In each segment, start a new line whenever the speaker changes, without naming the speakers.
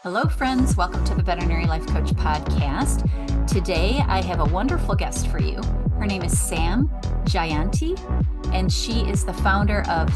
Hello, friends. Welcome to the Veterinary Life Coach podcast. Today, I have a wonderful guest for you. Her name is Sam Jayanti, and she is the founder and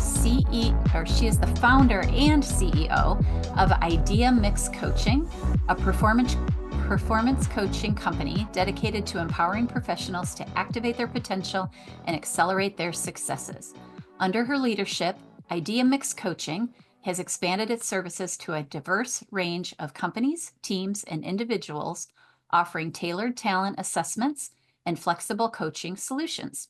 CEO of ideamix Coaching, a performance coaching company dedicated to empowering professionals to activate their potential and accelerate their successes. Under her leadership, ideamix Coaching has expanded its services to a diverse range of companies, teams, and individuals, offering tailored talent assessments and flexible coaching solutions.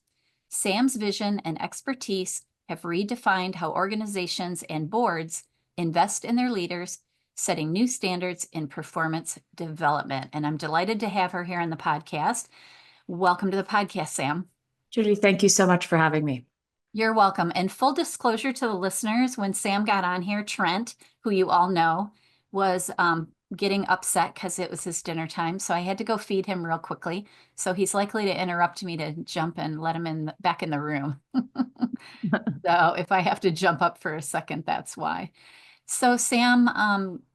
Sam's vision and expertise have redefined how organizations and boards invest in their leaders, setting new standards in performance development. And I'm delighted to have her here on the podcast. Welcome to the podcast, Sam.
Julie, thank you so much for having me.
You're welcome. And full disclosure to the listeners, when Sam got on here, Trent, who you all know, was getting upset because it was his dinner time. So I had to go feed him real quickly. So he's likely to interrupt me to jump and let him back in the room. So if I have to jump up for a second, that's why. So Sam,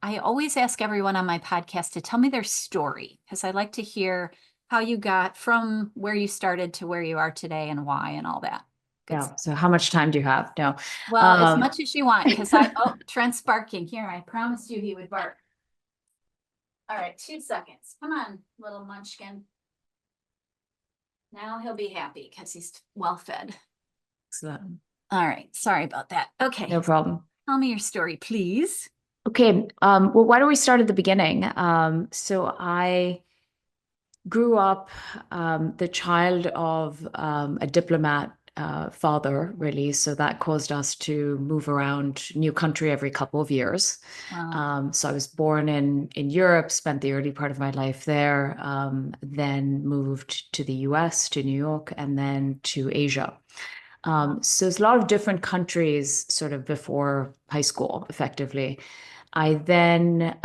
I always ask everyone on my podcast to tell me their story because I like to hear how you got from where you started to where you are today and why and all that.
Yeah. So how much time do you have? No.
Well, as much as you want, because Trent's barking. Here, I promised you he would bark. All right, 2 seconds. Come on, little munchkin. Now he'll be happy because he's well fed.
Excellent.
All right, sorry about that. Okay.
No problem.
Tell me your story, please.
Okay. Well, why don't we start at the beginning? So I grew up the child of a diplomat father, really. So that caused us to move around new country every couple of years.
Wow.
So I was born in Europe, spent the early part of my life there, then moved to the US, to New York, and then to Asia. So there's a lot of different countries sort of before high school, effectively. I then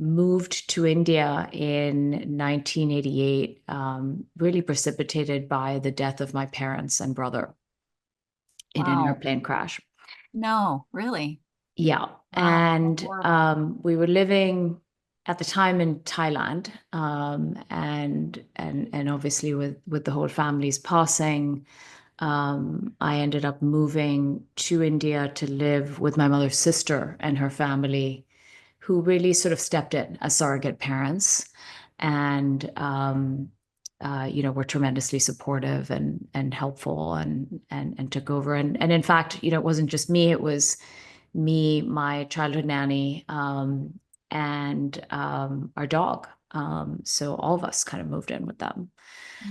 moved to India in 1988, really precipitated by the death of my parents and brother in an
Wow.
airplane crash.
No, really?
Yeah.
Wow.
And
Horrible.
we were living at the time in Thailand, and obviously with the whole family's passing, I ended up moving to India to live with my mother's sister and her family, who really sort of stepped in as surrogate parents and were tremendously supportive and helpful and took over. And in fact, it wasn't just me, it was me, my childhood nanny, and our dog. So all of us kind of moved in with them.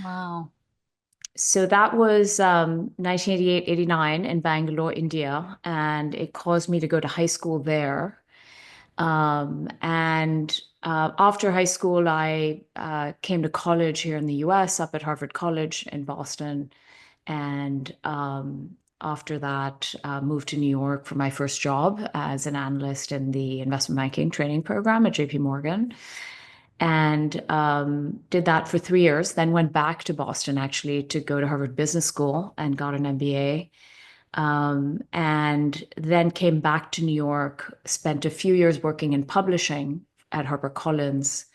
Wow.
So that was 1988, 89 in Bangalore, India, and it caused me to go to high school there. And after high school, I came to college here in the US, up at Harvard College in Boston. And after that, moved to New York for my first job as an analyst in the investment banking training program at JP Morgan. And did that for 3 years, then went back to Boston actually to go to Harvard Business School and got an MBA. And then came back to New York, spent a few years working in publishing at HarperCollins,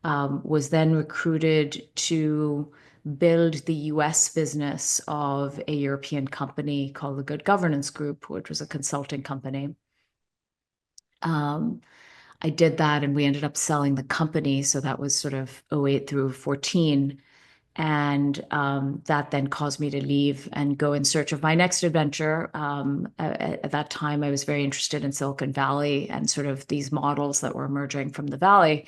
was then recruited to build the US business of a European company called the Good Governance Group, which was a consulting company. I did that and we ended up selling the company. So that was sort of 08 through 14. And that then caused me to leave and go in search of my next adventure. At that time, I was very interested in Silicon Valley and sort of these models that were emerging from the Valley.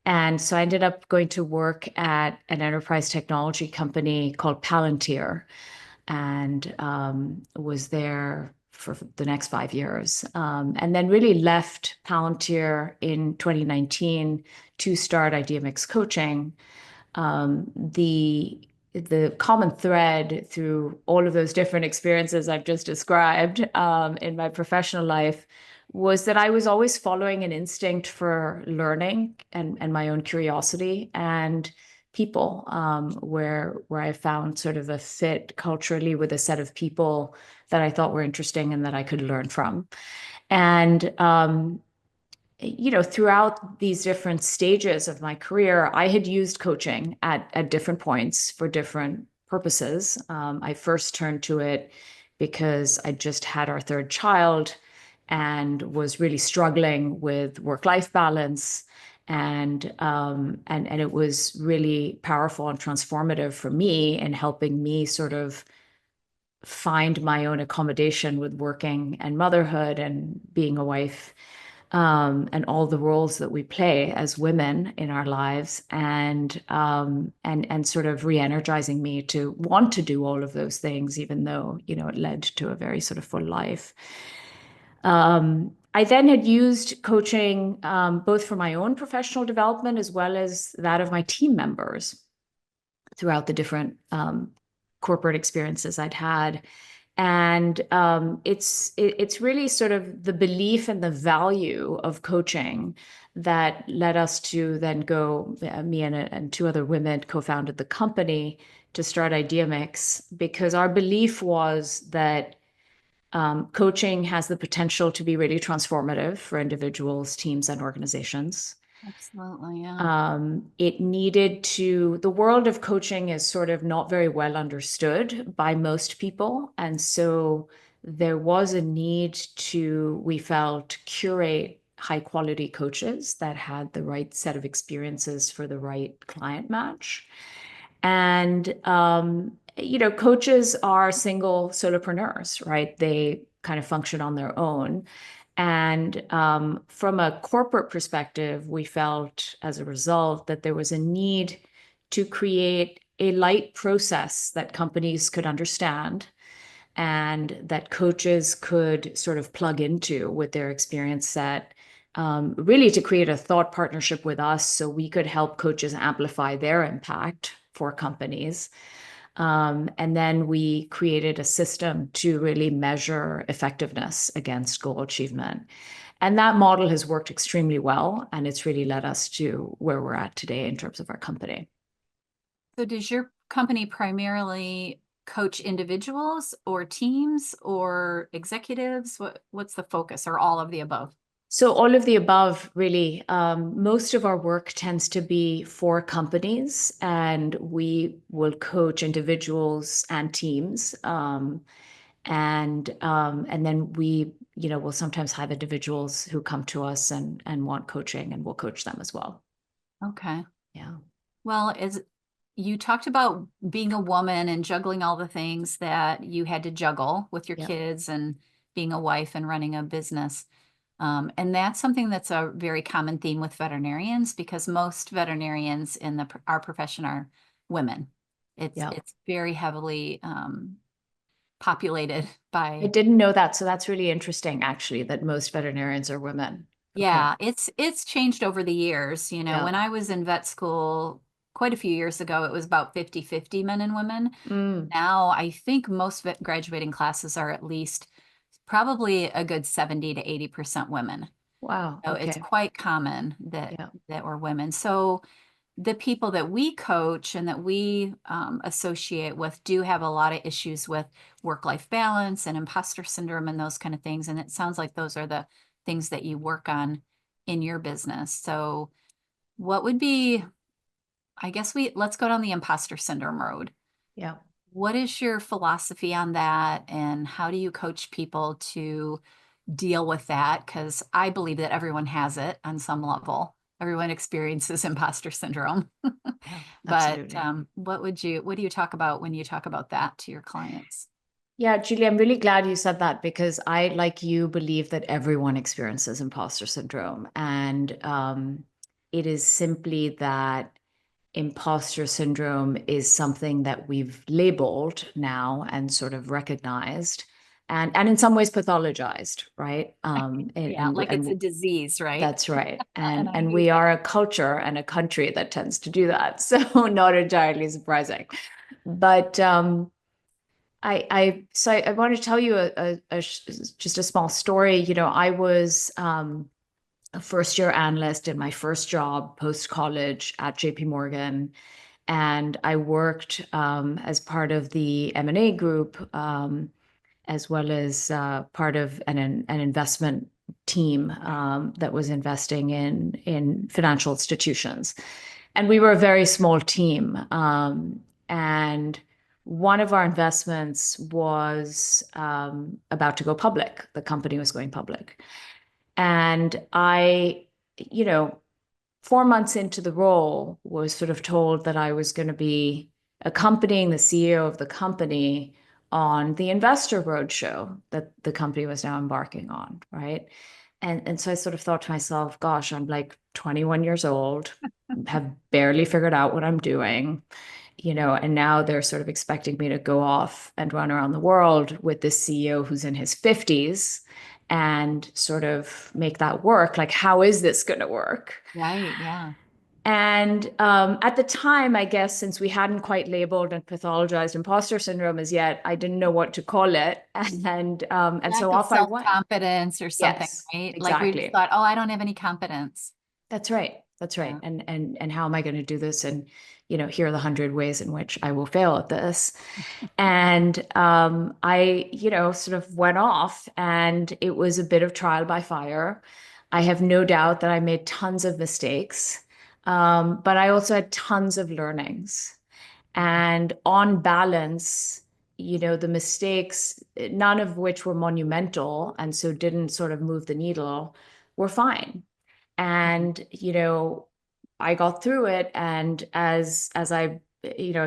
And so I ended up going to work at an enterprise technology company called Palantir and was there for the next 5 years. And then really left Palantir in 2019 to start ideamix Coaching. The common thread through all of those different experiences I've just described in my professional life was that I was always following an instinct for learning and my own curiosity and people, where I found sort of a fit culturally with a set of people that I thought were interesting and that I could learn from. And throughout these different stages of my career, I had used coaching at different points for different purposes. I first turned to it because I just had our third child and was really struggling with work-life balance. And it was really powerful and transformative for me in helping me sort of find my own accommodation with working and motherhood and being a wife, and all the roles that we play as women in our lives, and sort of re-energizing me to want to do all of those things, even though, it led to a very sort of full life. I then had used coaching, both for my own professional development as well as that of my team members throughout the different corporate experiences I'd had. And it's really sort of the belief and the value of coaching that led us to then go, me and two other women co-founded the company to start ideamix, because our belief was that coaching has the potential to be really transformative for individuals, teams, and organizations.
Absolutely, yeah.
The world of coaching is sort of not very well understood by most people. And so there was a need to, we felt, curate high quality coaches that had the right set of experiences for the right client match. And, coaches are single solopreneurs, right? They kind of function on their own. And from a corporate perspective, we felt as a result that there was a need to create a light process that companies could understand and that coaches could sort of plug into with their experience set, really to create a thought partnership with us so we could help coaches amplify their impact for companies. And then we created a system to really measure effectiveness against goal achievement. And that model has worked extremely well, and it's really led us to where we're at today in terms of our company.
So does your company primarily coach individuals or teams or executives? What's the focus, or all of the above?
So all of the above, really. Most of our work tends to be for companies, and we will coach individuals and teams. And then we, will sometimes have individuals who come to us and want coaching, and we'll coach them as well.
Okay.
Yeah.
Well, as you talked about being a woman and juggling all the things that you had to juggle with your
Yeah.
kids and being a wife and running a business. And that's something that's a very common theme with veterinarians, because most veterinarians in our profession are women.
Yeah.
It's very heavily populated
I
by.
didn't know that. So that's really interesting, actually, that most veterinarians are women. Okay.
Yeah, it's changed over the years.
Yeah.
When I was in vet school quite a few years ago, it was about 50-50 men and women.
Mm.
Now I think most graduating classes are at least probably a good 70 to 80% women.
Wow.
So it's
Okay.
quite common that
Yeah.
we're women. So the people that we coach and that we associate with do have a lot of issues with work-life balance and imposter syndrome and those kind of things. And it sounds like those are the things that you work on in your business. So what would be, I guess let's go down the imposter syndrome road.
Yeah.
What is your philosophy on that, and how do you coach people to deal with that? Because I believe that everyone has it on some level. Everyone experiences imposter syndrome.
Yeah.
But
Absolutely.
what do you talk about when you talk about that to your clients?
Yeah, Julie, I'm really glad you said that, because I, like you, believe that everyone experiences imposter syndrome. And it is simply that imposter syndrome is something that we've labeled now and sort of recognized, and in some ways pathologized, right?
Yeah, like it's a disease, right?
That's right.
An
And we
idea.
are a culture and a country that tends to do that. So not entirely surprising. But I want to tell you just a small story. I was a first year analyst in my first job post college at JP Morgan, and I worked as part of the M&A group, as well as part of an investment team that was investing in financial institutions. And we were a very small team. And one of our investments was about to go public. The company was going public. And I, you know, 4 months into the role, was sort of told that I was going to be accompanying the CEO of the company on the investor roadshow that the company was now embarking on, right? And so I sort of thought to myself, gosh, I'm like 21 years old, have barely figured out what I'm doing, and now they're sort of expecting me to go off and run around the world with this CEO who's in his 50s and sort of make that work. Like, how is this going to work?
Right. Yeah.
And at the time, I guess, since we hadn't quite labeled and pathologized imposter syndrome as yet, I didn't know what to call it. And
Lack
so
of
off I went.
self-confidence or something,
Yes,
right? Like we just
exactly.
thought, oh, I don't have any confidence.
That's right. That's right.
Yeah.
And how am I going to do this? And here are the 100 ways in which I will fail at this. And I, sort of went off, and it was a bit of trial by fire. I have no doubt that I made tons of mistakes, but I also had tons of learnings. And on balance, the mistakes, none of which were monumental and so didn't sort of move the needle, were fine.
Mhm.
And I got through it. And as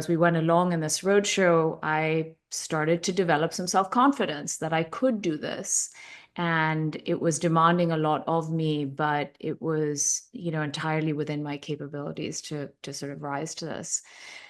we went along in this roadshow, I started to develop some self-confidence that I could do this. And it was demanding a lot of me, but it was, entirely within my capabilities to sort of rise to this.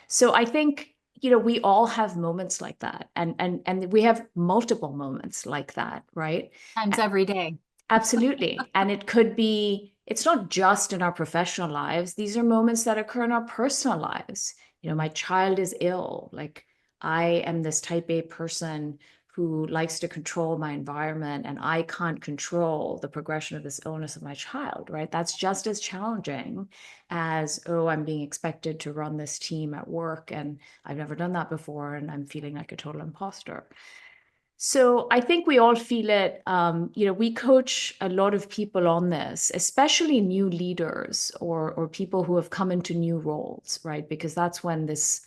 So I think, we all have moments like that, and we have multiple moments like that, right?
Times every day.
Absolutely. And it's not just in our professional lives. These are moments that occur in our personal lives. My child is ill. Like, I am this type A person who likes to control my environment, and I can't control the progression of this illness of my child, right? That's just as challenging as, oh, I'm being expected to run this team at work, and I've never done that before, and I'm feeling like a total imposter. So I think we all feel it. We coach a lot of people on this, especially new leaders or people who have come into new roles, right? Because that's when this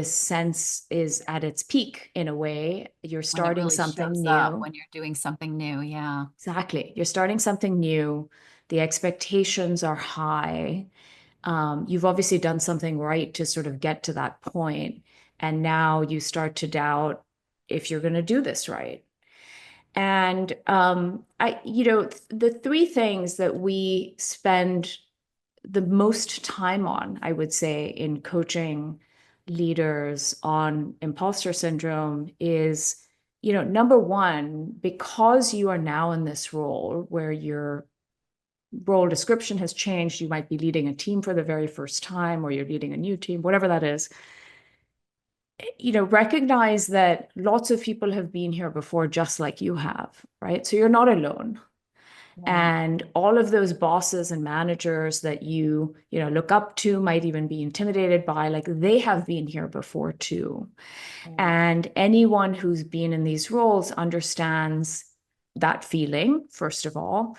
sense is at its peak in a way. You're
When it
starting
really
something
shows up,
new.
when you're doing something new. Yeah.
Exactly. You're starting something new. The expectations are high. You've obviously done something right to sort of get to that point, and now you start to doubt if you're going to do this right. And the three things that we spend the most time on, I would say, in coaching leaders on imposter syndrome is, number one, because you are now in this role where your role description has changed, you might be leading a team for the very first time, or you're leading a new team, whatever that is. Recognize that lots of people have been here before, just like you have, right? So you're not alone.
Right.
And all of those bosses and managers that you look up to, might even be intimidated by, like, they have been here before too.
Right.
And anyone who's been in these roles understands that feeling, first of all.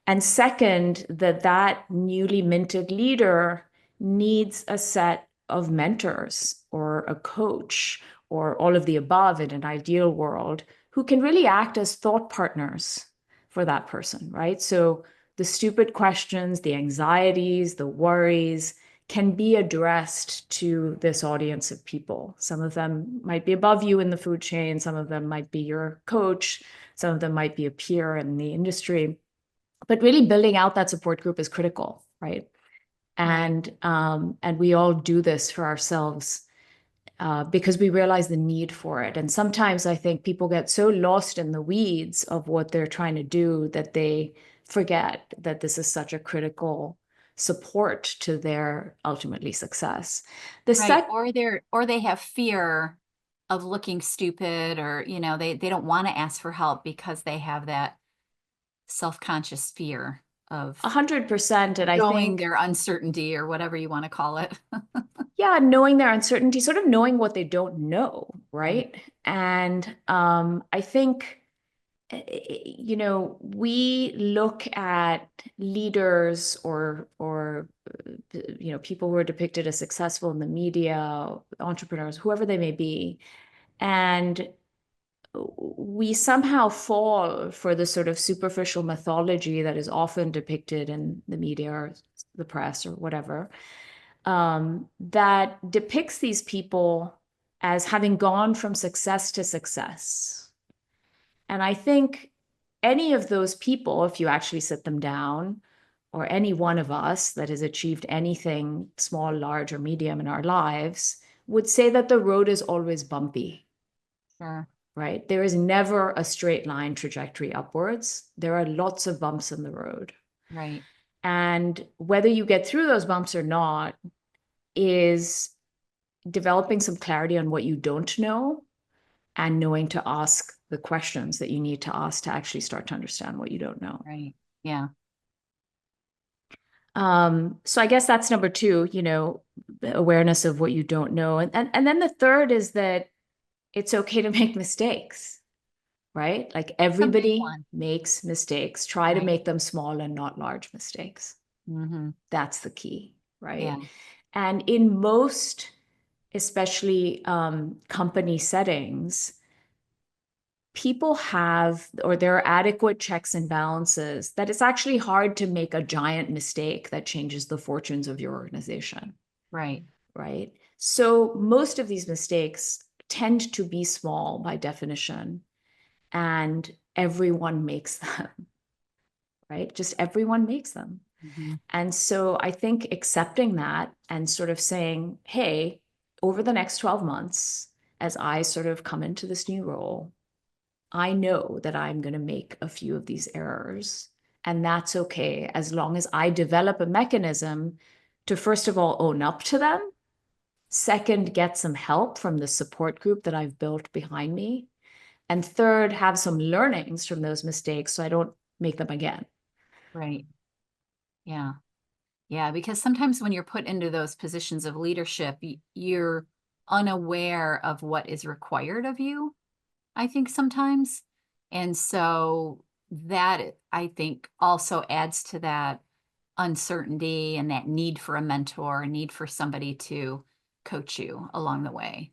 And second, that newly minted leader needs a set of mentors or a coach or all of the above in an ideal world, who can really act as thought partners for that person, right? So the stupid questions, the anxieties, the worries can be addressed to this audience of people. Some of them might be above you in the food chain. Some of them might be your coach. Some of them might be a peer in the industry. But really building out that support group is critical, right?
Right.
And we all do this for ourselves because we realize the need for it. And sometimes I think people get so lost in the weeds of what they're trying to do that they forget that this is such a critical support to their ultimately success. The
Right.
sec
Or they have fear of looking stupid, or, they don't want to ask for help because they have that self-conscious fear of
100%. And I
showing
think,
their uncertainty or whatever you want to call it.
yeah, knowing their uncertainty, sort of knowing what they don't know,
Right.
right? And I think we look at leaders or people who are depicted as successful in the media, entrepreneurs, whoever they may be, and we somehow fall for the sort of superficial mythology that is often depicted in the media or the press or whatever, that depicts these people as having gone from success to success. And I think any of those people, if you actually sit them down, or any one of us that has achieved anything small, large, or medium in our lives, would say that the road is always bumpy.
Sure.
Right? There is never a straight line trajectory upwards. There are lots of bumps in the road.
Right.
And whether you get through those bumps or not is developing some clarity on what you don't know and knowing to ask the questions that you need to ask to actually start to understand what you don't know.
Right. Yeah.
So I guess that's number two, the awareness of what you don't know. And then the third is that it's okay to make mistakes, right? Like
It's a big
everybody
one.
makes mistakes. Try to
Right.
make them small and not large mistakes.
Mm-hmm.
That's the key,
Yeah.
right? And in most, especially company settings, people have, or there are adequate checks and balances that it's actually hard to make a giant mistake that changes the fortunes of your organization,
Right.
right? So most of these mistakes tend to be small by definition, and everyone makes them, right? Just everyone makes them.
Mm-hmm.
And so I think accepting that and sort of saying, hey, over the next 12 months, as I sort of come into this new role, I know that I'm going to make a few of these errors. And that's okay, as long as I develop a mechanism to, first of all, own up to them. Second, get some help from the support group that I've built behind me. And third, have some learnings from those mistakes so I don't make them again.
Right. Yeah. Yeah. Because sometimes when you're put into those positions of leadership, you're unaware of what is required of you, I think sometimes. And so that I think also adds to that uncertainty and that need for a mentor, need for somebody to coach you along the way,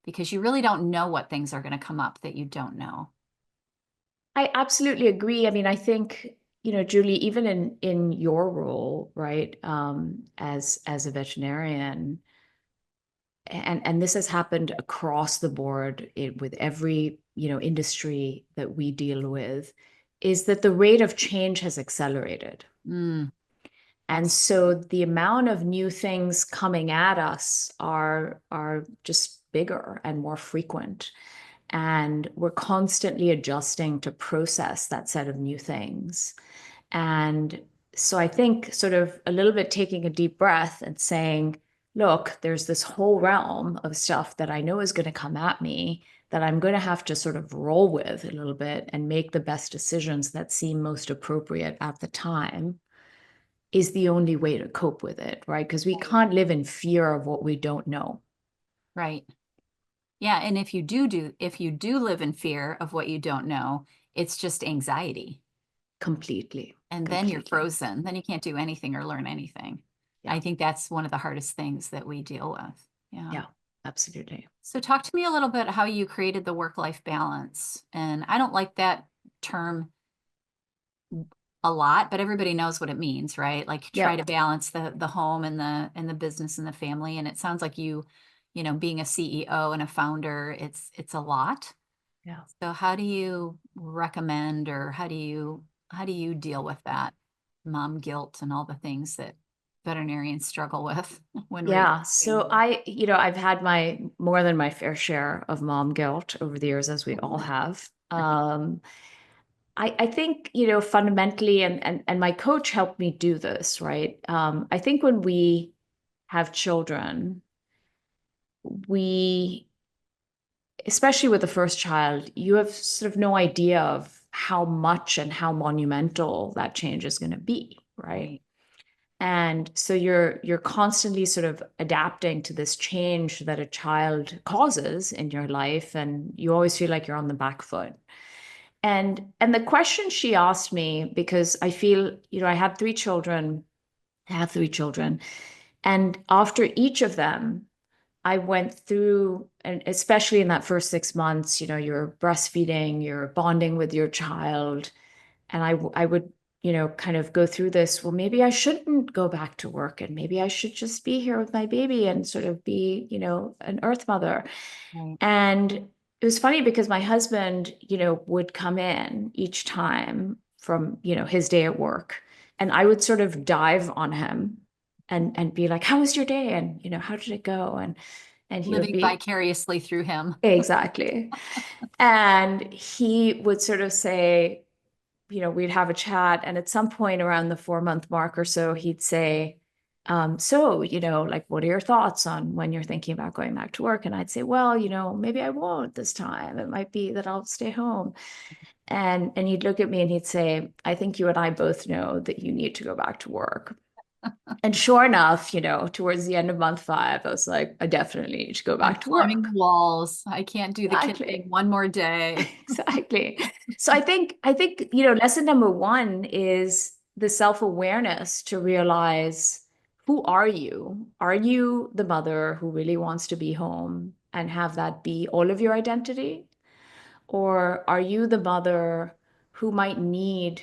because you really don't know what things are going to come up that you don't know.
I absolutely agree. I mean, I think, Julie, even in your role, right, as a veterinarian, and this has happened across the board with every, industry that we deal with, is that the rate of change has accelerated.
Mm,
And
that's
so the amount of new things coming at us are just bigger and more frequent. And we're constantly adjusting to process that set of new things. And so I think sort of a little bit taking a deep breath and saying, look, there's this whole realm of stuff that I know is going to come at me that I'm going to have to sort of roll with a little bit and make the best decisions that seem most appropriate at the time is the only way to cope with it, right? Because we
right.
can't live in fear of what we don't know.
Right. Yeah, and if you do live in fear of what you don't know, it's just anxiety.
Completely,
And then you're
completely.
frozen. Then you can't do anything or learn anything.
Yeah,
I think that's one of the hardest things that we deal with. Yeah.
yeah, absolutely.
So talk to me a little bit how you created the work-life balance. And I don't like that term a lot, but everybody knows what it means, right? Like try
Yeah,
to balance the home and the business and the family. And it sounds like being a CEO and a founder, it's a lot.
yeah.
So how do you recommend, or how do you deal with that mom guilt and all the things that veterinarians struggle with when raising
Yeah.
a
So
family?
I've had my more than my fair share of mom guilt over the years, as we all have. I think, fundamentally, and my coach helped me do this, right? I think when we have children, we, especially with the first child, you have sort of no idea of how much and how monumental that change is going to be, right?
Right,
And so you're constantly sort of adapting to this change that a child causes in your life, and you always feel like you're on the back foot. And the question she asked me, because I feel, I had 3 children, I have 3 children, and after each of them, I went through, and especially in that first 6 months, you're breastfeeding, you're bonding with your child. And I would, kind of go through this. Well, maybe I shouldn't go back to work and maybe I should just be here with my baby and sort of be, an earth mother.
Right.
And it was funny because my husband, would come in each time from, his day at work, and I would sort of dive on him and be like, how was your day? And, how did it go? And he would
Living
be
vicariously through him.
exactly. And he would sort of say, we'd have a chat. And at some point around the 4 month mark or so, he'd say, so, like, what are your thoughts on when you're thinking about going back to work? And I'd say, well, maybe I won't this time. It might be that I'll stay home. And he'd look at me and he'd say, I think you and I both know that you need to go back to work. And sure enough, towards the end of month 5, I was like, I definitely need to go
I'm
back to
climbing the
work.
walls. I can't do the kid thing
Exactly.
one more day.
Exactly. So I think, lesson number 1 is the self-awareness to realize, who are you? Are you the mother who really wants to be home and have that be all of your identity? Or are you the mother who might need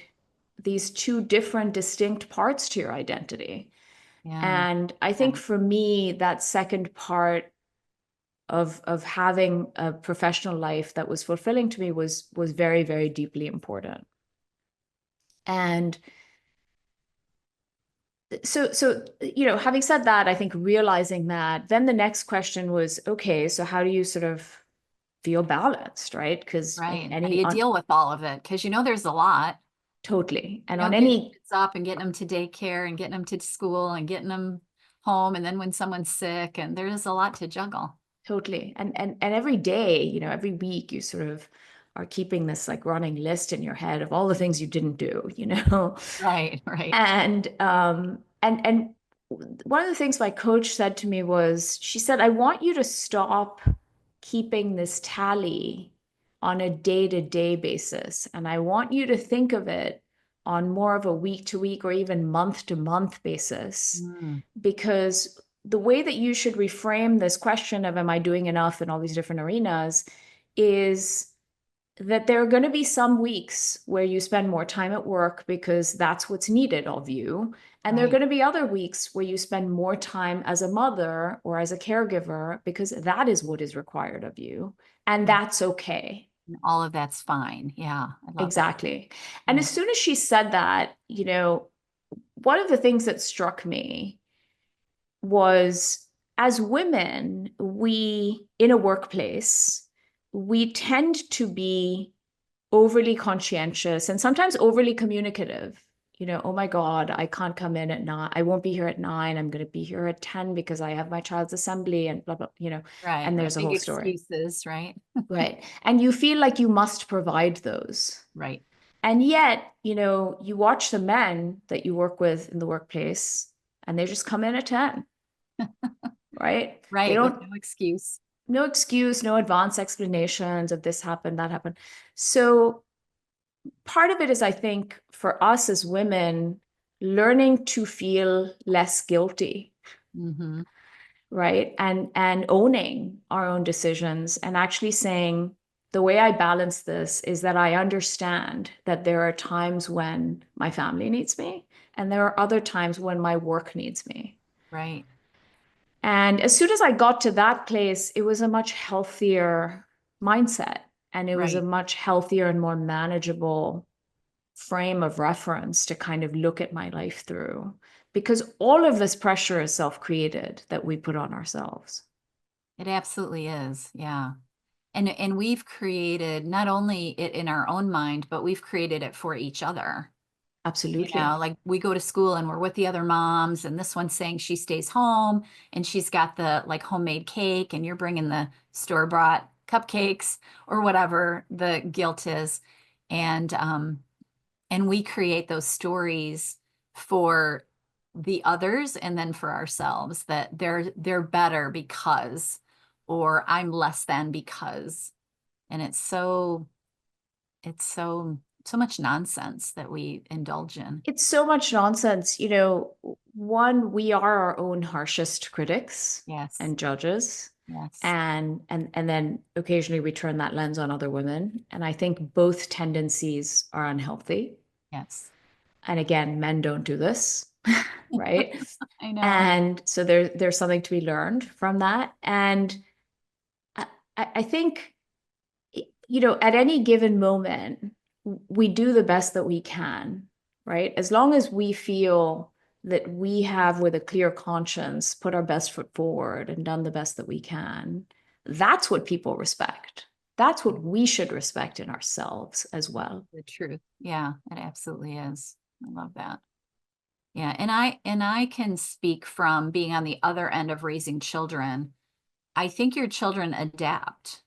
these 2 different distinct parts to your identity?
Yeah.
And I
Yeah.
think for me, that second part of having a professional life that was fulfilling to me was very, very deeply important. And so having said that, I think realizing that, then the next question was, okay, so how do you sort of feel balanced, right? Because in
Right. How do
any
you
on
deal with all of it? Because there's a lot.
totally, and on
Getting
any
kids up and getting them to daycare and getting them to school and getting them home. And then when someone's sick, and there's a lot to juggle.
totally, and every day, every week, you sort of are keeping this like running list in your head of all the things you didn't do.
Right. Right.
And one of the things my coach said to me was, she said, I want you to stop keeping this tally on a day-to-day basis. And I want you to think of it on more of a week-to-week or even month-to-month basis.
Mm,
Because the way that you should reframe this question of, am I doing enough in all these different arenas, is that there are going to be some weeks where you spend more time at work because that's what's needed of you. And there are
right.
going to be other weeks where you spend more time as a mother or as a caregiver because that is what is required of you. And
Yeah.
that's okay.
And all of that's fine. Yeah. I love that.
Exactly. And
Yeah.
as soon as she said that, one of the things that struck me was, as women, we, in a workplace, we tend to be overly conscientious and sometimes overly communicative. Oh my God, I can't come in at 9. I won't be here at 9. I'm going to be here at 10 because I have my child's assembly and blah, blah.
Right.
And
Right.
there's a
Big
whole story.
excuses. Right.
Right. And you feel like you must provide those.
Right.
And yet, you watch the men that you work with in the workplace and they just come in at 10, right? They
Right. With
don't,
no excuse.
no excuse, no advanced explanations of this happened, that happened. So part of it is, I think, for us as women, learning to feel less guilty,
Hmm.
right? And owning our own decisions and actually saying, the way I balance this is that I understand that there are times when my family needs me, and there are other times when my work needs me.
Right.
And as soon as I got to that place, it was a much healthier mindset. And it was a
Right.
much healthier and more manageable frame of reference to kind of look at my life through. Because all of this pressure is self-created that we put on ourselves.
It absolutely is. Yeah. And we've created not only it in our own mind, but we've created it for each other.
Absolutely.
Like we go to school and we're with the other moms, and this one's saying she stays home and she's got the like homemade cake, and you're bringing the store-bought cupcakes or whatever the guilt is. And and we create those stories for the others and then for ourselves, that they're better because, or I'm less than because. And it's so it's so much nonsense that we indulge in.
It's so much nonsense. One, we are our own harshest critics
Yes.
and judges.
Yes.
And then occasionally we turn that lens on other women. And I think both tendencies are unhealthy.
Yes.
And again, men don't do this, right?
I know.
And so there's something to be learned from that. And I, I think, at any given moment, we do the best that we can, right? As long as we feel that we have, with a clear conscience, put our best foot forward and done the best that we can, that's what people respect. That's what we should respect in ourselves as well.
The truth. Yeah, it absolutely is. I love that. Yeah, and I can speak from being on the other end of raising children. I think your children adapt.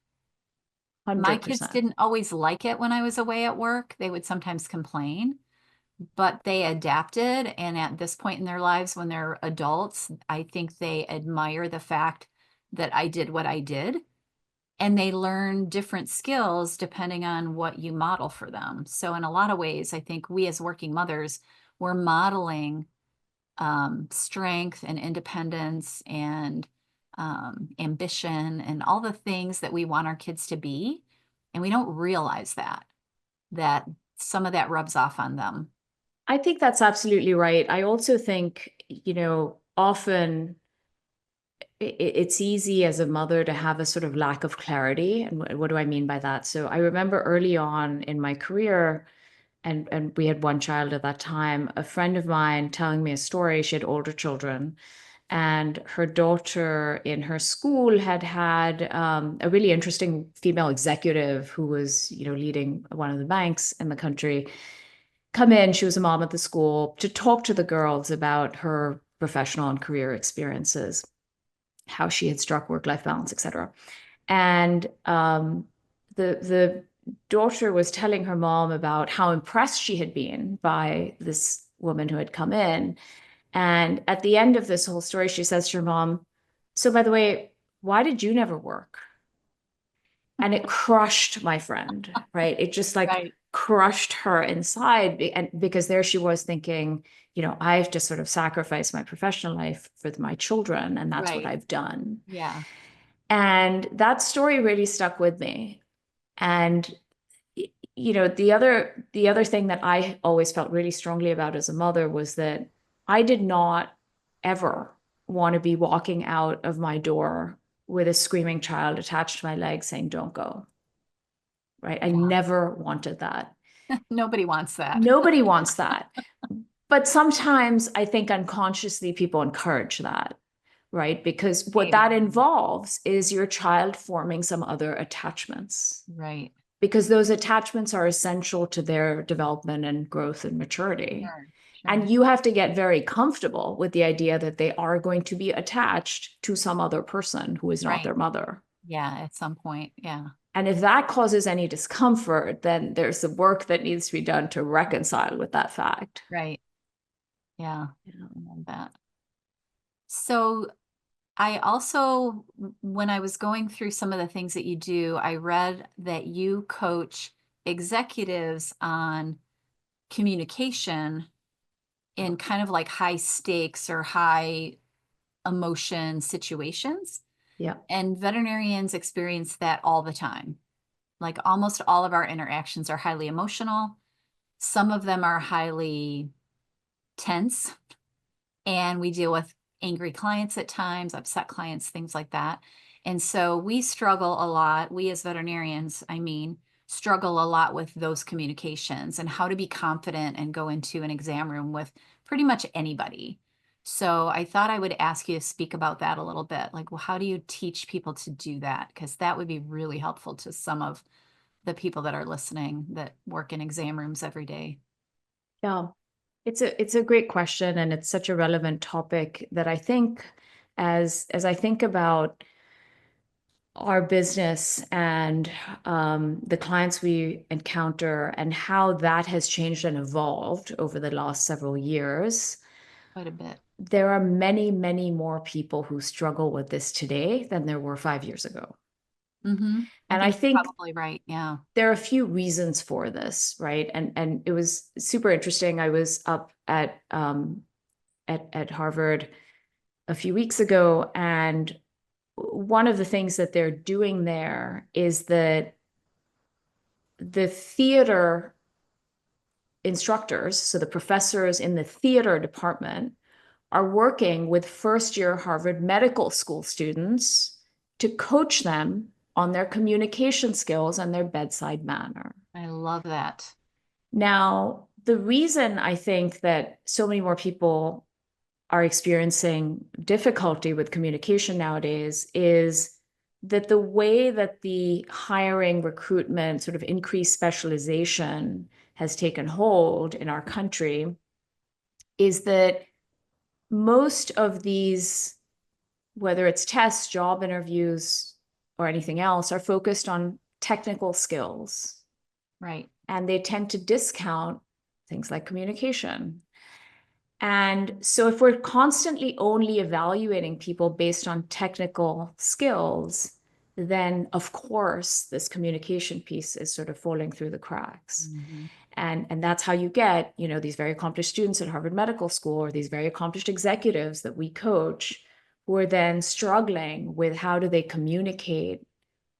My kids
100%.
didn't always like it when I was away at work. They would sometimes complain, but they adapted. And at this point in their lives, when they're adults, I think they admire the fact that I did what I did. And they learn different skills depending on what you model for them. So, in a lot of ways, I think we as working mothers, we're modeling strength and independence and ambition and all the things that we want our kids to be. And we don't realize that some of that rubs off on them.
I think that's absolutely right. I also think, often it's easy as a mother to have a sort of lack of clarity. And what do I mean by that? So I remember early on in my career, and we had one child at that time, a friend of mine telling me a story. She had older children, and her daughter in her school had a really interesting female executive who was, leading one of the banks in the country, come in. She was a mom at the school to talk to the girls about her professional and career experiences, how she had struck work-life balance, etc. And the daughter was telling her mom about how impressed she had been by this woman who had come in. And at the end of this whole story, she says to her mom, "So, by the way, why did you never work?" And it crushed my friend, right? It just like
Right.
crushed her inside. And because there she was thinking, I've just sort of sacrificed my professional life for my children, and that's what
Right.
I've done.
Yeah.
And that story really stuck with me. And the other thing that I always felt really strongly about as a mother was that I did not ever want to be walking out of my door with a screaming child attached to my leg saying, "Don't go." Right? I
Yeah.
never wanted that.
Nobody wants that.
Nobody wants that. But sometimes I think unconsciously people encourage that, right? Because what
Maybe.
that involves is your child forming some other attachments,
Right.
because those attachments are essential to their development and growth and maturity.
Sure. Sure.
And you have to get very comfortable with the idea that they are going to be attached to some other person who is not
Right.
their mother.
Yeah, at some point. Yeah.
And if that causes any discomfort, then there's the work that needs to be done to reconcile with that fact.
Right. Yeah.
Yeah.
I love that. So I also, when I was going through some of the things that you do, I read that you coach executives on communication in kind of like high stakes or high emotion situations.
Yeah.
And veterinarians experience that all the time. Like almost all of our interactions are highly emotional. Some of them are highly tense, and we deal with angry clients at times, upset clients, things like that. And so we struggle a lot. We as veterinarians, I mean, struggle a lot with those communications and how to be confident and go into an exam room with pretty much anybody. So I thought I would ask you to speak about that a little bit. Like, well, how do you teach people to do that? Because that would be really helpful to some of the people that are listening that work in exam rooms every day.
Yeah. It's a great question, and it's such a relevant topic that I think, as I think about our business and the clients we encounter and how that has changed and evolved over the last several years,
Quite a bit.
there are many, many more people who struggle with this today than there were 5 years ago.
Mm-hmm. I
And I
think you're
think
probably right. Yeah.
there are a few reasons for this, right? And it was super interesting. I was up at Harvard a few weeks ago, and one of the things that they're doing there is that the theater instructors, so the professors in the theater department, are working with first-year Harvard Medical School students to coach them on their communication skills and their bedside manner.
I love that.
Now, the reason I think that so many more people are experiencing difficulty with communication nowadays is that the way that the hiring, recruitment, sort of increased specialization has taken hold in our country is that most of these, whether it's tests, job interviews, or anything else, are focused on technical skills.
Right.
And they tend to discount things like communication. And so if we're constantly only evaluating people based on technical skills, then of course this communication piece is sort of falling through the cracks.
Mm-hmm.
And that's how you get, you know, these very accomplished students at Harvard Medical School or these very accomplished executives that we coach who are then struggling with how do they communicate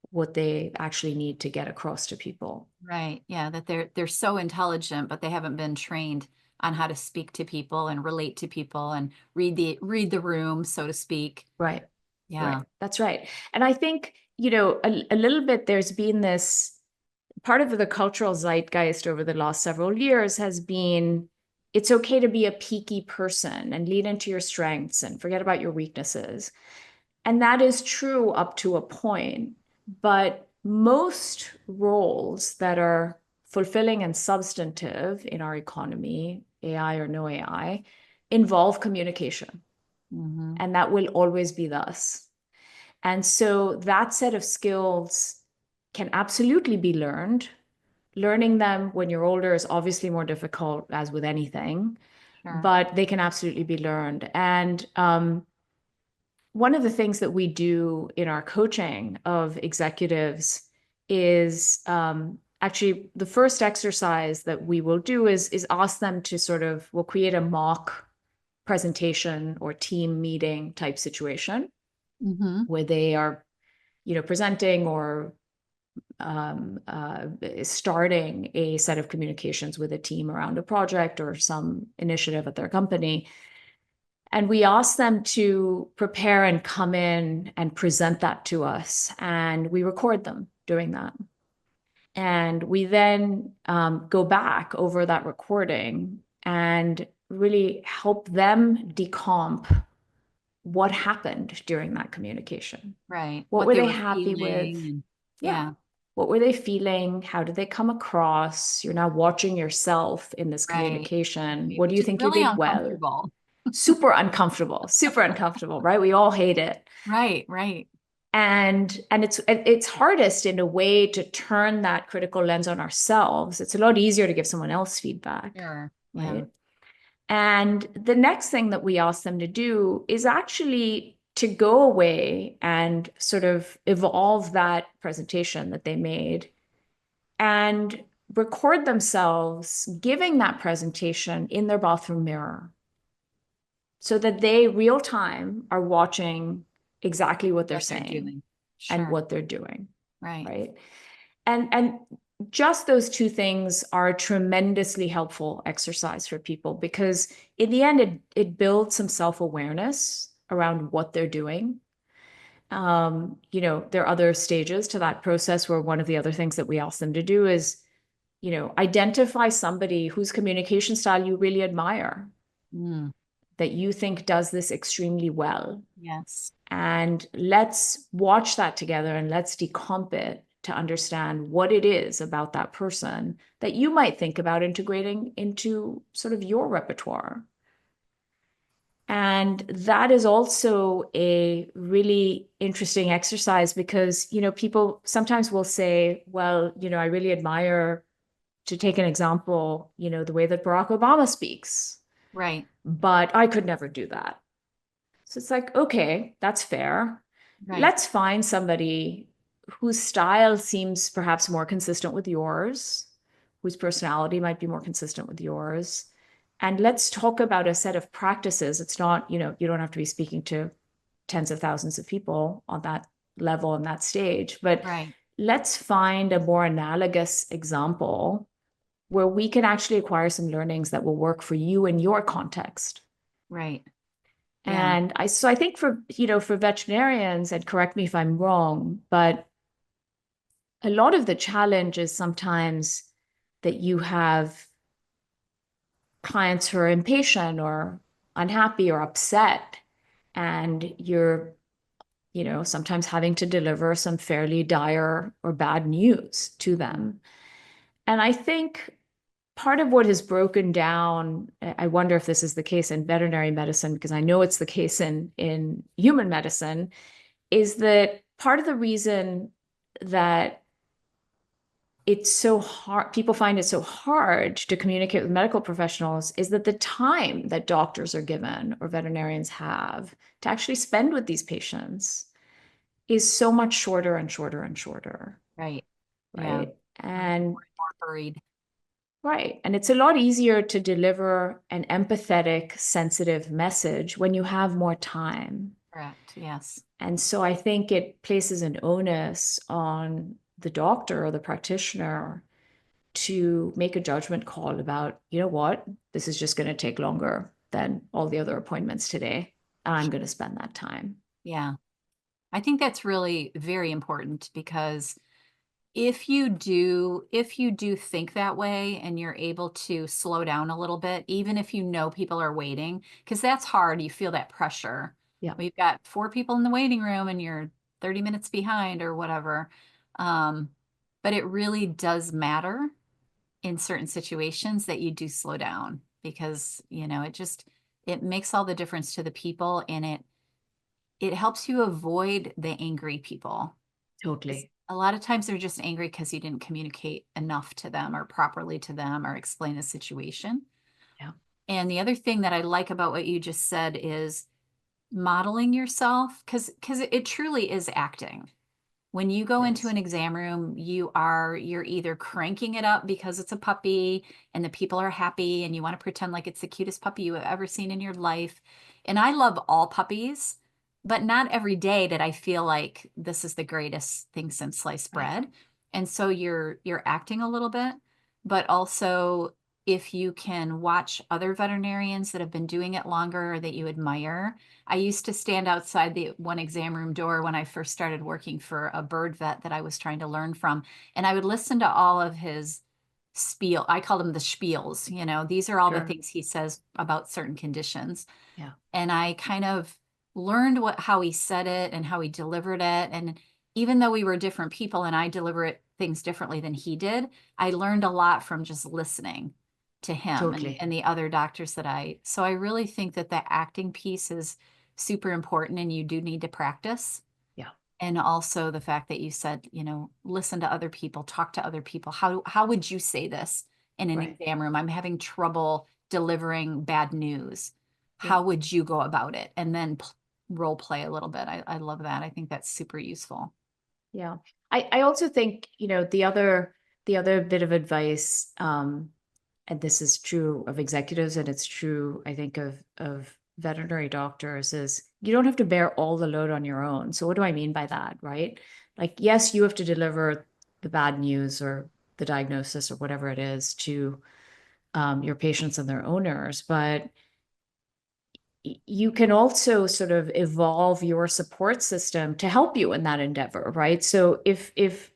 what they actually need to get across to people.
Right. Yeah, that they're so intelligent, but they haven't been trained on how to speak to people and relate to people and read the room, so to speak.
Right. Right.
Yeah.
That's right. And I think, you know, a little bit there's been this part of the cultural zeitgeist over the last several years has been it's okay to be a peaky person and lean into your strengths and forget about your weaknesses. And that is true up to a point. But most roles that are fulfilling and substantive in our economy, AI or no AI, involve communication.
Mm-hmm.
And that will always be thus. And so that set of skills can absolutely be learned. Learning them when you're older is obviously more difficult, as with anything,
Sure.
but they can absolutely be learned. And one of the things that we do in our coaching of executives is actually the first exercise that we will do is ask them to sort of, we'll create a mock presentation or team meeting type situation
Mm-hmm.
where they are, you know, presenting or starting a set of communications with a team around a project or some initiative at their company. And we ask them to prepare and come in and present that to us. And we record them doing that. And we then go back over that recording and really help them decomp what happened during that communication.
Right.
What
What
were
they
they
were
happy with?
feeling and
Yeah.
yeah,
What were they feeling? How did they come across? You're now watching yourself in this
right.
communication.
Right.
What do
Which
you
is
think you
really
did well?
uncomfortable.
Super uncomfortable, right? We all hate it.
Right, right.
And it's hardest in a way to turn that critical lens on ourselves. It's a lot easier to give someone else feedback,
Sure. Yeah.
right? And the next thing that we ask them to do is actually to go away and sort of evolve that presentation that they made and record themselves giving that presentation in their bathroom mirror so that they real time are watching exactly what they're
What they're
saying
doing.
and
Sure.
what they're doing,
Right.
right? And just those two things are a tremendously helpful exercise for people because in the end it builds some self-awareness around what they're doing. You know, there are other stages to that process where one of the other things that we ask them to do is, you know, identify somebody whose communication style you really admire,
Mm.
that you think does this extremely well.
Yes.
And let's watch that together and let's decomp it to understand what it is about that person that you might think about integrating into sort of your repertoire. And that is also a really interesting exercise because, you know, people sometimes will say, well, you know, I really admire, to take an example, you know, the way that Barack Obama speaks,
Right.
but I could never do that. So it's like, okay, that's fair.
Right.
Let's find somebody whose style seems perhaps more consistent with yours, whose personality might be more consistent with yours. And let's talk about a set of practices. It's not, you don't have to be speaking to tens of thousands of people on that level on that stage, but
Right.
let's find a more analogous example where we can actually acquire some learnings that will work for you in your context.
Right. Yeah.
And I think for veterinarians, and correct me if I'm wrong, but a lot of the challenge is sometimes that you have clients who are impatient or unhappy or upset, and you're, sometimes having to deliver some fairly dire or bad news to them. And I think part of what has broken down, I wonder if this is the case in veterinary medicine, because I know it's the case in human medicine, is that part of the reason that it's so hard, people find it so hard to communicate with medical professionals is that the time that doctors are given or veterinarians have to actually spend with these patients is so much shorter and shorter and shorter,
Right. Yeah.
right? And
More buried.
right. And it's a lot easier to deliver an empathetic, sensitive message when you have more time.
Correct. Yes.
And so I think it places an onus on the doctor or the practitioner to make a judgment call about, you know what, this is just going to take longer than all the other appointments today. And I'm going to spend that time.
Yeah. I think that's really very important because if you do think that way and you're able to slow down a little bit, even if you know people are waiting, because that's hard, you feel that pressure.
Yeah,
We've got four people in the waiting room and you're 30 minutes behind or whatever. Um, but it really does matter in certain situations that you do slow down because, it makes all the difference to the people and it helps you avoid the angry people. 'Cause
totally.
a lot of times they're just angry because you didn't communicate enough to them or properly to them or explain the situation.
Yeah.
And the other thing that I like about what you just said is modeling yourself because it truly is acting. When you go into
Yes.
an exam room, you're either cranking it up because it's a puppy and the people are happy and you want to pretend like it's the cutest puppy you have ever seen in your life. And I love all puppies, but not every day did I feel like this is the greatest thing since sliced
Right.
bread. And so you're acting a little bit, but also if you can watch other veterinarians that have been doing it longer or that you admire. I used to stand outside the one exam room door when I first started working for a bird vet that I was trying to learn from. And I would listen to all of his spiel. I called them the spiels. These are all the
Sure.
things he says about certain conditions.
Yeah.
And I kind of learned how he said it and how he delivered it. And even though we were different people and I deliver it things differently than he did, I learned a lot from just listening to him
Totally.
and the other doctors so I really think that the acting piece is super important and you do need to practice.
Yeah.
And also the fact that you said, listen to other people, talk to other people. How would you say this in an
Right.
exam room? I'm having trouble delivering bad news.
Yeah.
How would you go about it? And then role play a little bit. I love that. I think that's super useful.
Yeah. I also think, the other bit of advice, and this is true of executives and it's true, I think, of veterinary doctors, is you don't have to bear all the load on your own. So what do I mean by that, right? Like, yes, you have to deliver the bad news or the diagnosis or whatever it is to your patients and their owners, but you can also sort of evolve your support system to help you in that endeavor, right? So if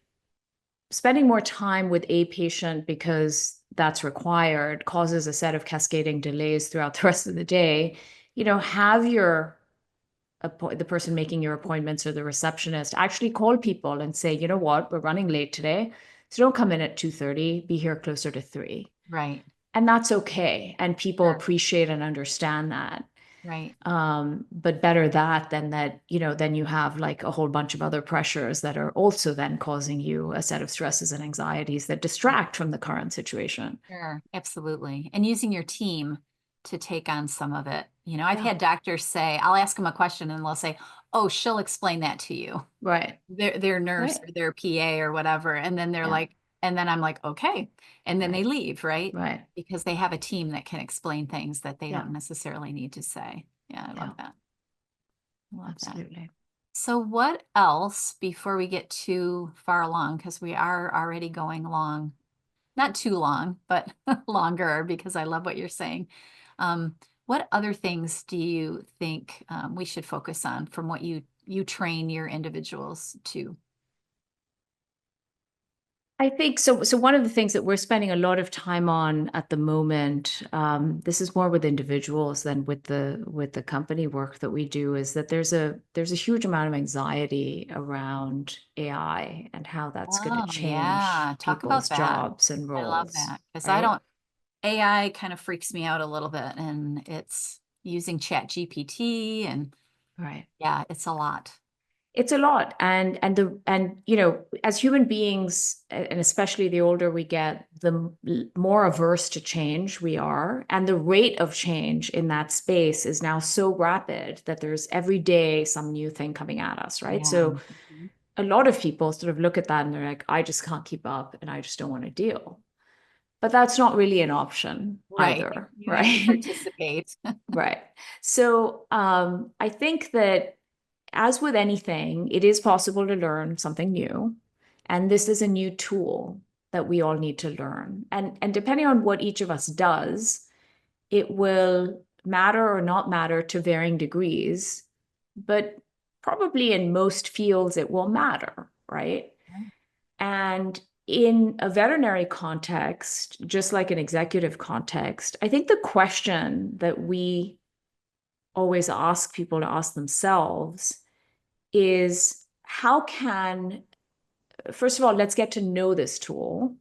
spending more time with a patient because that's required causes a set of cascading delays throughout the rest of the day, have the person making your appointments or the receptionist actually call people and say, you know what, we're running late today, so don't come in at 2:30, be here closer to 3.
Right.
And that's okay, and people
Sure.
appreciate and understand that.
Right.
But better that than that, then you have like a whole bunch of other pressures that are also then causing you a set of stresses and anxieties that distract from the current situation.
Sure, absolutely. And using your team to take on some of it. I've
Yeah.
had doctors say, I'll ask them a question and they'll say, oh, she'll explain that to you.
Right.
Their nurse
Right.
or their PA or whatever. And then they're
Yeah.
like, and then I'm like, okay. And then they
Right.
leave, right?
Right.
Because they have a team that can explain things that they
Yeah.
don't necessarily need to say. Yeah, I love
Yeah.
that. I love that.
Absolutely.
So what else before we get too far along, because we are already going long, not too long, but longer because I love what you're saying. Um, what other things do you think we should focus on from what you train your individuals to?
I think so. So one of the things that we're spending a lot of time on at the moment, this is more with individuals than with the company work that we do, is that there's a huge amount of anxiety around AI and how that's going to
Oh,
change
yeah. Talk
people's
about that.
jobs and
I love
roles,
that because I
right?
don't, AI kind of freaks me out a little bit and it's using Chat GPT and
Right.
yeah, it's a lot.
It's a lot. And you know, as human beings, and especially the older we get, the more averse to change we are. And the rate of change in that space is now so rapid that there's every day some new thing coming at us, right?
Yeah.
So
Mhm.
a lot of people sort of look at that and they're like, I just can't keep up and I just don't want to deal. But that's not really an option
Right.
either,
You have to
right?
participate.
Right. So I think that as with anything, it is possible to learn something new. And this is a new tool that we all need to learn. And depending on what each of us does, it will matter or not matter to varying degrees. But probably in most fields, it will matter, right? And in a veterinary context, just like an executive context, I think the question that we always ask people to ask themselves is how can, first of all, let's get to know this tool.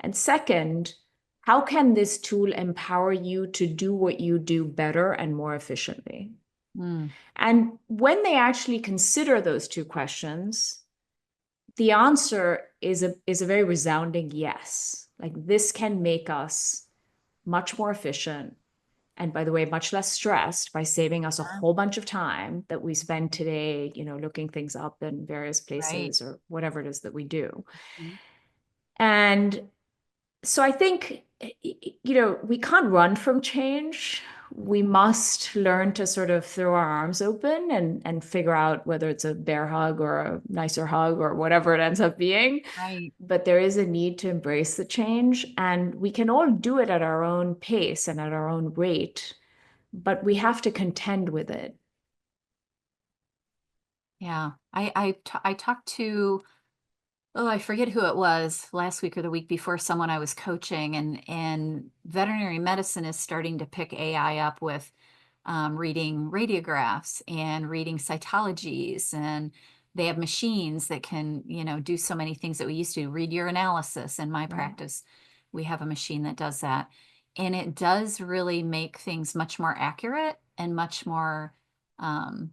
And second, how can this tool empower you to do what you do better and more efficiently?
Mm,
And when they actually consider those two questions, the answer is a very resounding yes. Like this can make us much more efficient, and by the way, much less stressed by saving us a
sure.
whole bunch of time that we spend today, you know, looking things up in various
Right.
places or whatever it is that we do.
Mhm.
And so I think, you know, we can't run from change. We must learn to sort of throw our arms open and figure out whether it's a bear hug or a nicer hug or whatever it ends up being.
Right.
But there is a need to embrace the change, and we can all do it at our own pace and at our own rate, but we have to contend with it.
Yeah. I talked to, oh, I forget who it was last week or the week before, someone I was coaching, and veterinary medicine is starting to pick AI up with reading radiographs and reading cytologies, and they have machines that can, do so many things that we used to read your analysis. In my
Right.
practice, we have a machine that does that, and it does really make things much more accurate and much more um,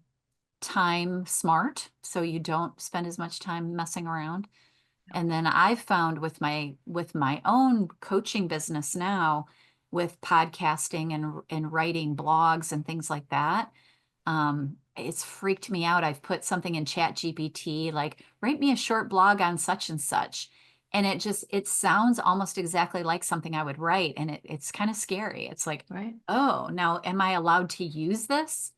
time smart, so you don't spend as much time messing around. And then I've found with my own coaching business now, with podcasting and writing blogs and things like that, it's freaked me out. I've put something in Chat GPT, like write me a short blog on such and such. And it sounds almost exactly like something I would write. And it's kind of scary. It's like,
Right.
oh, now am I allowed to use this?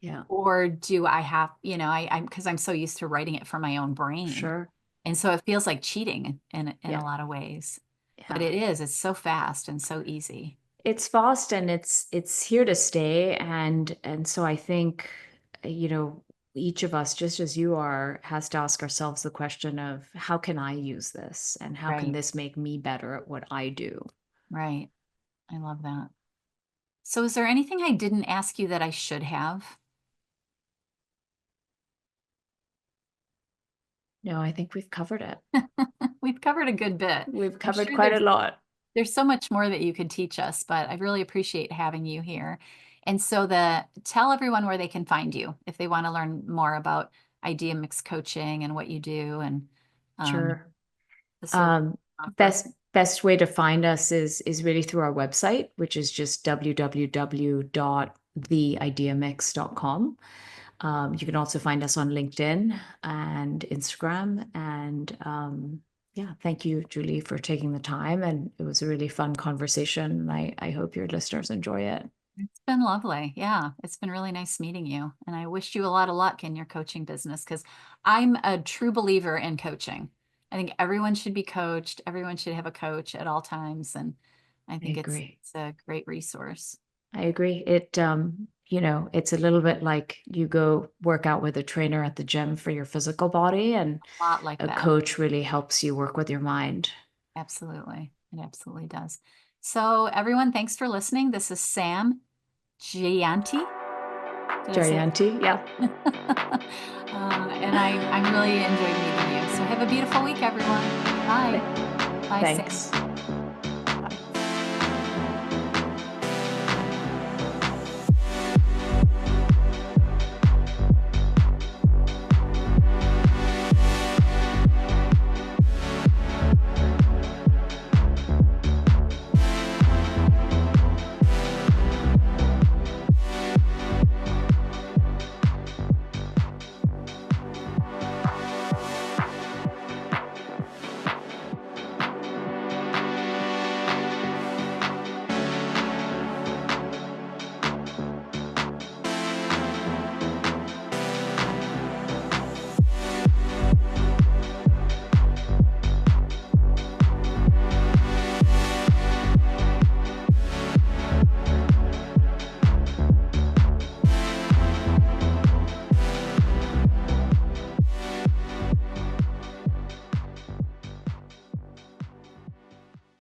Yeah.
Or do I have, I'm because I'm so used to writing it from my own brain.
Sure.
And so it feels like cheating in a
Yeah.
lot of ways. But
Yeah.
it's so fast and so easy.
It's fast and it's here to stay. And so I think, you know, each of us, just as you are, has to ask ourselves the question of how can I use this and how can
Right.
this make me better at what I do?
Right. I love that. So is there anything I didn't ask you that I should have?
No, I think we've covered it.
We've covered a good bit.
We've
I'm
covered
sure
quite a lot.
there's so much more that you could teach us, but I really appreciate having you here. And so tell everyone where they can find you if they want to learn more about Idea Mix coaching and what you do and um,
Sure.
the service
Um,
you offer.
best way to find us is really through our website, which is just www.theideamix.com. You can also find us on LinkedIn and Instagram. And yeah, thank you, Julie, for taking the time. And it was a really fun conversation. And I hope your listeners enjoy it.
It's been lovely. Yeah, it's been really nice meeting you. And I wish you a lot of luck in your coaching business because I'm a true believer in coaching. I think everyone should be coached. Everyone should have a coach at all times. And I
I
think
agree.
it's a great resource.
I agree. It's a little bit like you go work out with a trainer at the gym for your physical body, and
A lot like
a
that.
coach really helps you work with your mind.
Absolutely. It absolutely does. So everyone, thanks for listening. This is Sam Jayanti. Did I say
Jayanti, yeah.
it? And I'm really enjoyed meeting you. So have a beautiful week, everyone. Bye. Bye, Sam.
Thanks.